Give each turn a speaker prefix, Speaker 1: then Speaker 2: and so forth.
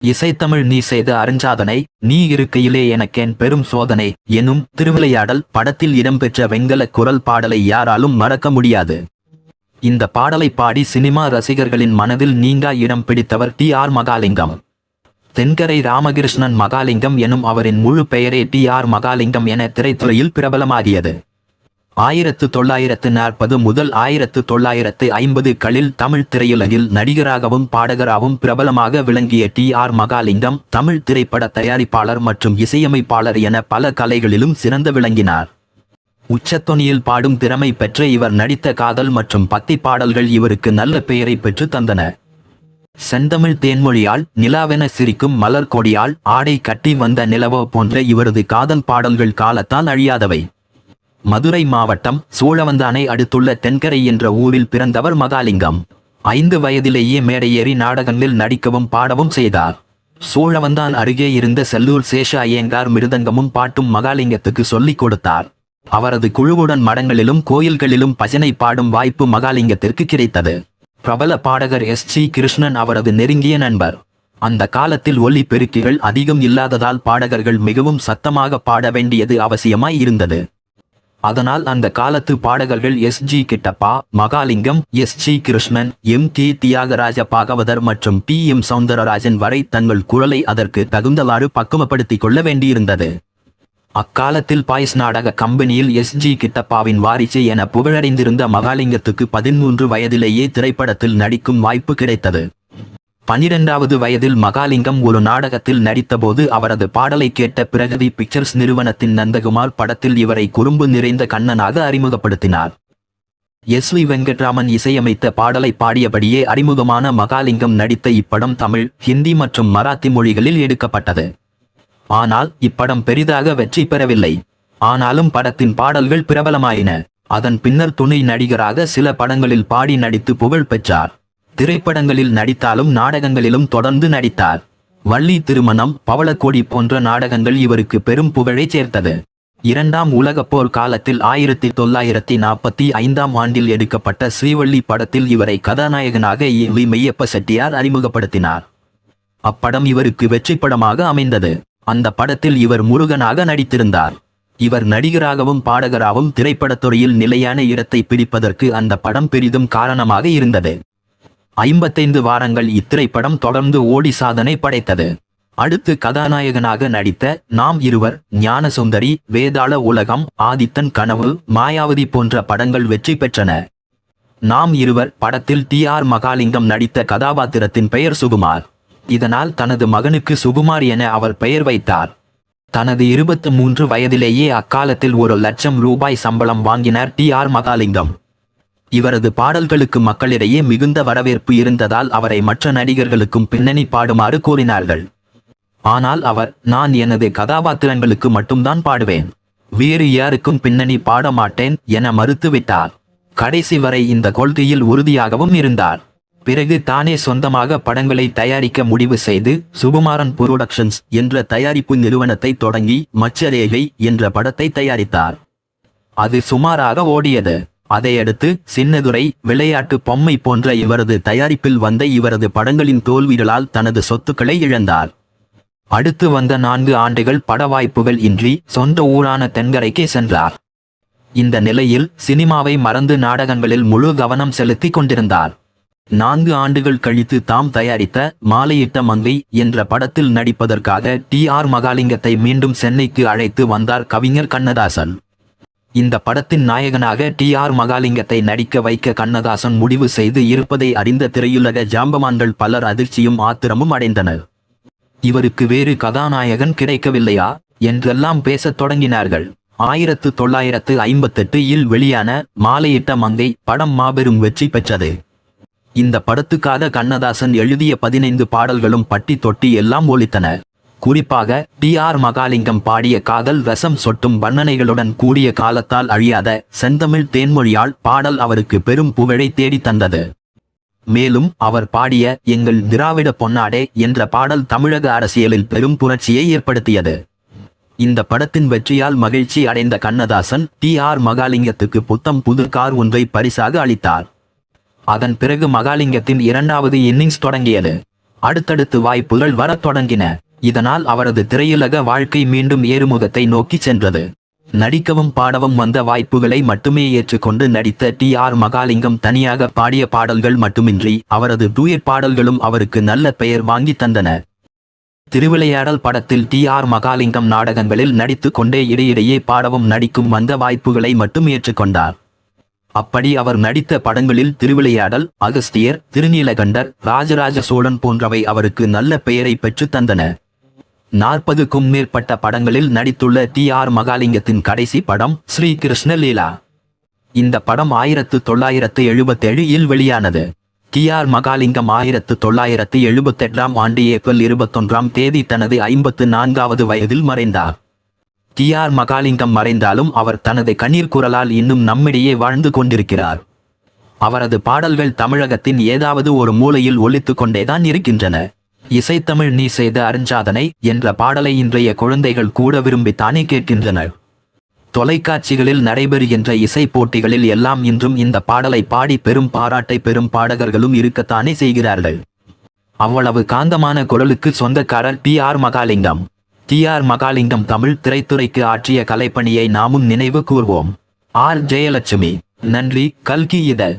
Speaker 1: இசைத்தமிழ் நீ செய்த அருஞ்சாதனை, நீ இருக்கையிலே எனக்கேன் பெரும் சோதனை எனும் திருவிளையாடல் படத்தில் இடம்பெற்ற வெண்கல குரல் பாடலை யாராலும் மறக்க முடியாது. இந்த பாடலை பாடி சினிமா ரசிகர்களின் மனதில் நீங்கா இடம் பிடித்தவர் டி.ஆர். மகாலிங்கம். தென்கரை ராமகிருஷ்ணன் மகாலிங்கம் எனும் அவரின் முழு பெயரே டி.ஆர். மகாலிங்கம் என திரைத்துறையில் பிரபலமாகியது. 1940 முதல் 1950களில் தமிழ் திரையுலகில் நடிகராகவும் பாடகராகவும் பிரபலமாக விளங்கிய டி.ஆர். மகாலிங்கம் தமிழ் திரைப்பட தயாரிப்பாளர் மற்றும் இசையமைப்பாளர் என பல கலைகளிலும் சிறந்து விளங்கினார். உச்சத்தொனியில் பாடும் திறமை பெற்ற இவர் நடித்த காதல் மற்றும் பக்தி பாடல்கள் இவருக்கு நல்ல பெயரை பெற்று தந்தன. செந்தமிழ் தேன்மொழியால், நிலாவென சிரிக்கும் மலர் கொடியால், ஆடை கட்டி வந்த நிலவோ போன்ற இவரது காதல் பாடல்கள் காலத்தால் அழியாதவை. மதுரை மாவட்டம் சோழவந்தானை அடுத்துள்ள தென்கரை என்ற ஊரில் பிறந்தவர் மகாலிங்கம். 5 வயதிலேயே மேடையேறி நாடகங்களில் நடிக்கவும் பாடவும் செய்தார். சோழவந்தான் அருகே இருந்த செல்லூர் சேஷ ஐயங்கார் மிருதங்கமும் பாட்டும் மகாலிங்கத்துக்கு சொல்லிக் கொடுத்தார். அவரது குழுவுடன் மடங்களிலும் கோயில்களிலும் பஜனை பாடும் வாய்ப்பு மகாலிங்கத்திற்கு கிடைத்தது. பிரபல பாடகர் எஸ்.ஜி. கிருஷ்ணன் அவரது நெருங்கிய நண்பர். அந்த காலத்தில் ஒலி பெருக்கிகள் அதிகம் இல்லாததால் பாடகர்கள் மிகவும் சத்தமாக பாட வேண்டியது அவசியமாய் இருந்தது. அதனால் அந்த காலத்து பாடகர்கள் S G. Kittappa, Mahalingam, S G. Krishnan, MK. Thyagaraja Bhagavathar மற்றும் பி.எம். சௌந்தரராஜன் வரை தங்கள் குரலை அதற்கு தகுந்தவாறு பக்குவப்படுத்திக் கொள்ள வேண்டியிருந்தது. அக்காலத்தில் பாய்ஸ் நாடக கம்பெனியில் எஸ்.ஜி. கிட்டப்பாவின் வாரிசு என புகழடைந்திருந்த மகாலிங்கத்துக்கு 13 வயதிலேயே திரைப்படத்தில் நடிக்கும் வாய்ப்பு கிடைத்தது. 12வது வயதில் மகாலிங்கம் ஒரு நாடகத்தில் நடித்தபோது அவரது பாடலை கேட்ட பிரகதி பிக்சர்ஸ் நிறுவனத்தின் நந்தகுமார் படத்தில் இவரை குறும்பு நிறைந்த கண்ணனாக அறிமுகப்படுத்தினார். எஸ்.வி. வெங்கட்ராமன் இசையமைத்த பாடலை பாடியபடியே அறிமுகமான மகாலிங்கம் நடித்த இப்படம் தமிழ், ஹிந்தி மற்றும் மராத்தி மொழிகளில் எடுக்கப்பட்டது. ஆனால் இப்படம் பெரிதாக வெற்றி பெறவில்லை. ஆனாலும் படத்தின் பாடல்கள் பிரபலமாயின. அதன் பின்னர் துணை நடிகராக சில படங்களில் பாடி நடித்து புகழ் பெற்றார். திரைப்படங்களில் நடித்தாலும் நாடகங்களிலும் தொடர்ந்து நடித்தார். வள்ளி திருமணம், பவளக்கோடி போன்ற நாடகங்கள் இவருக்கு பெரும் புகழை சேர்த்தது. 2ஆம் உலகப் போர் காலத்தில் 1945ஆம் ஆண்டில் எடுக்கப்பட்ட ஸ்ரீவள்ளி படத்தில் இவரை கதாநாயகனாக வி. மெய்யப்ப செட்டியார் அறிமுகப்படுத்தினார். அப்படம் இவருக்கு வெற்றி படமாக அமைந்தது. அந்த படத்தில் இவர் முருகனாக நடித்திருந்தார். இவர் நடிகராகவும் பாடகராகவும் திரைப்படத்துறையில் நிலையான இடத்தை பிடிப்பதற்கு அந்த படம் பெரிதும் காரணமாக இருந்தது. 55 வாரங்கள் இத்திரைப்படம் தொடர்ந்து ஓடி சாதனை படைத்தது. அடுத்து கதாநாயகனாக நடித்த நாம் இருவர், ஞானசுந்தரி, வேதாள உலகம், ஆதித்தன் கனவு, மாயாவதி போன்ற படங்கள் வெற்றி பெற்றன. நாம் இருவர் படத்தில் டி.ஆர். மகாலிங்கம் நடித்த கதாபாத்திரத்தின் பெயர் சுகுமார். இதனால் தனது மகனுக்கு சுகுமார் என அவர் பெயர் வைத்தார். தனது 23 வயதிலேயே அக்காலத்தில் 1 லட்சம் ரூபாய் சம்பளம் வாங்கினார் டி.ஆர். மகாலிங்கம். இவரது பாடல்களுக்கு மக்களிடையே மிகுந்த வரவேற்பு இருந்ததால் அவரை மற்ற நடிகர்களுக்கும் பின்னணி பாடுமாறு கோரினார்கள். ஆனால் அவர், நான் எனது கதாபாத்திரங்களுக்கு மட்டும்தான் பாடுவேன், வேறு யாருக்கும் பின்னணி பாட மாட்டேன் என மறுத்துவிட்டார். கடைசி வரை இந்த கொள்கையில் உறுதியாகவும் இருந்தார். பிறகு தானே சொந்தமாக படங்களை தயாரிக்க முடிவு செய்து சுகுமாரன் புரோடக்ஷன்ஸ் என்ற தயாரிப்பு நிறுவனத்தை தொடங்கி மச்சரேகை என்ற படத்தை தயாரித்தார். அது சுமாராக ஓடியது. அதையடுத்து சின்னதுரை, விளையாட்டு பொம்மை போன்ற இவரது தயாரிப்பில் வந்த இவரது படங்களின் தோல்விகளால் தனது சொத்துக்களை இழந்தார். அடுத்து வந்த 4 ஆண்டுகள் பட வாய்ப்புகள் இன்றி சொந்த ஊரான தென்கரைக்கே சென்றார். இந்த நிலையில் சினிமாவை மறந்து நாடகங்களில் முழு கவனம் செலுத்தி கொண்டிருந்தார். 4 ஆண்டுகள் கழித்து தாம் தயாரித்த மாலையிட்ட மங்கை என்ற படத்தில் நடிப்பதற்காக டி.ஆர். மகாலிங்கத்தை மீண்டும் சென்னைக்கு அழைத்து வந்தார் கவிஞர் கண்ணதாசன். இந்த படத்தின் நாயகனாக டி.ஆர். மகாலிங்கத்தை நடிக்க வைக்க கண்ணதாசன் முடிவு செய்து இருப்பதை அறிந்த திரையுலக ஜாம்பவான்கள் பலர் அதிர்ச்சியும் ஆத்திரமும் அடைந்தனர். இவருக்கு வேறு கதாநாயகன் கிடைக்கவில்லையா என்றெல்லாம் பேசத் தொடங்கினார்கள். 1958இல் வெளியான மாலையிட்ட மங்கை படம் மாபெரும் வெற்றி பெற்றது. இந்த படத்துக்காக கண்ணதாசன் எழுதிய 15 பாடல்களும் பட்டி தொட்டி எல்லாம் ஒலித்தன. குறிப்பாக டி.ஆர். மகாலிங்கம் பாடிய காதல் ரசம் சொட்டும் வர்ணனைகளுடன் கூடிய காலத்தால் அழியாத செந்தமிழ் தேன்மொழியால் பாடல் அவருக்கு பெரும் புகழை தேடி தந்தது. மேலும் அவர் பாடிய எங்கள் திராவிட பொன்னாடே என்ற பாடல் தமிழக அரசியலில் பெரும் புரட்சியை ஏற்படுத்தியது. இந்த படத்தின் வெற்றியால் மகிழ்ச்சி அடைந்த கண்ணதாசன் டி.ஆர். மகாலிங்கத்துக்கு புத்தம் புது கார் ஒன்றை பரிசாக அளித்தார். அதன் பிறகு மகாலிங்கத்தின் 2வது இன்னிங்ஸ் தொடங்கியது. அடுத்தடுத்து வாய்ப்புகள் வரத் தொடங்கின. இதனால் அவரது திரையுலக வாழ்க்கை மீண்டும் ஏறுமுகத்தை நோக்கி சென்றது. நடிக்கவும் பாடவும் வந்த வாய்ப்புகளை மட்டுமே ஏற்றுக்கொண்டு நடித்த டி.ஆர். மகாலிங்கம் தனியாக பாடிய பாடல்கள் மட்டுமின்றி அவரது டூயட் பாடல்களும் அவருக்கு நல்ல பெயர் வாங்கி தந்தன. திருவிளையாடல் படத்தில் டி.ஆர். மகாலிங்கம் நாடகங்களில் நடித்து கொண்டே இடையிடையே பாடவும் நடிக்கும் வந்த வாய்ப்புகளை மட்டும் ஏற்றுக்கொண்டார். அப்படி அவர் நடித்த படங்களில் திருவிளையாடல், அகஸ்தியர், திருநீலகண்டர், ராஜராஜ சோழன் போன்றவை அவருக்கு நல்ல பெயரை பெற்று தந்தன. 40க்கும் மேற்பட்ட படங்களில் நடித்துள்ள டி.ஆர். மகாலிங்கத்தின் கடைசி படம் ஸ்ரீ கிருஷ்ண லீலா. இந்த படம் 1977இல் வெளியானது. டி.ஆர். மகாலிங்கம் 1978ஆம் ஆண்டு ஏப்ரல் 21ஆம் தேதி தனது 54வது வயதில் மறைந்தார். டி.ஆர். மகாலிங்கம் மறைந்தாலும் அவர் தனது கண்ணீர் குரலால் இன்னும் நம்மிடையே வாழ்ந்து கொண்டிருக்கிறார். அவரது பாடல்கள் தமிழகத்தின் ஏதாவது ஒரு மூலையில் ஒலித்து கொண்டேதான் இருக்கின்றன. இசைத்தமிழ் நீ செய்த அருஞ்சாதனை என்ற பாடலை இன்றைய குழந்தைகள் கூட விரும்பித்தானே கேட்கின்றனர். தொலைக்காட்சிகளில் நடைபெறுகின்ற இசை போட்டிகளில் எல்லாம் இன்றும் இந்த பாடலை பாடி பெரும் பாராட்டை பெறும் பாடகர்களும் இருக்கத்தானே செய்கிறார்கள். அவ்வளவு காந்தமான குரலுக்கு சொந்தக்காரர் டி.ஆர். மகாலிங்கம். டி.ஆர். மகாலிங்கம் தமிழ் திரைத்துறைக்கு ஆற்றிய கலைப்பணியை நாமும் நினைவு கூர்வோம். ஆர். ஜெயலட்சுமி. நன்றி. கல்கி இதழ்.